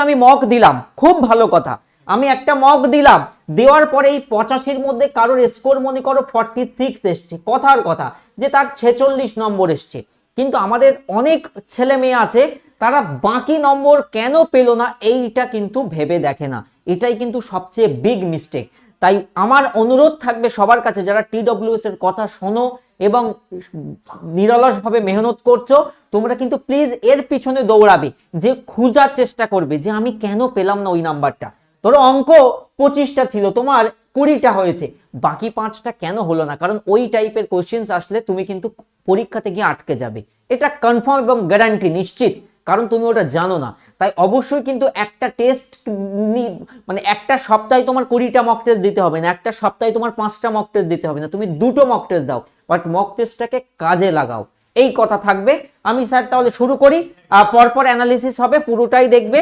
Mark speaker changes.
Speaker 1: আমি মক দিলাম, খুব ভালো কথা, আমি একটা মক দিলাম, দেওয়ার পরে এই 85-র মধ্যে কারোর স্কোর মনে করো 46 এসছে, কথার কথা যে তার 46 নম্বর এসছে, কিন্তু আমাদের অনেক ছেলে মেয়ে আছে তারা বাকি নম্বর কেন পেল না এইটা কিন্তু ভেবে দেখে না, এটাই কিন্তু সবচেয়ে বিগ মিস্টেক। তাই আমার অনুরোধ থাকবে সবার কাছে যারা TWS এর কথা শোনো এবং নিরলসভাবে মেহনত করছো, তোমরা কিন্তু প্লিজ এর পিছনে দৌড়াবে, যে খোঁজার চেষ্টা করবে যে আমি কেন পেলাম না ওই নাম্বারটা। ধরো অঙ্ক 25টা ছিল, তোমার 20টা হয়েছে, বাকি 5টা কেন হলো না? কারণ ওই টাইপের কোশ্চেন্স আসলে তুমি কিন্তু পরীক্ষাতে গিয়ে আটকে যাবে, এটা কনফার্ম এবং গ্যারান্টি নিশ্চিত, কারণ তুমি ওটা জানো না। তাই অবশ্যই কিন্তু একটা টেস্ট, মানে একটা সপ্তাহে তোমার 20টা মক টেস্ট দিতে হবে না, একটা সপ্তাহে তোমার 5টা মক টেস্ট দিতে হবে না, তুমি 2টো মক টেস্ট দাও, বাট মক টেস্টটাকে কাজে লাগাও, এই কথা থাকবে। আমি স্যার তাহলে শুরু করি, পরপর অ্যানালিসিস হবে, পুরোটাই দেখবে।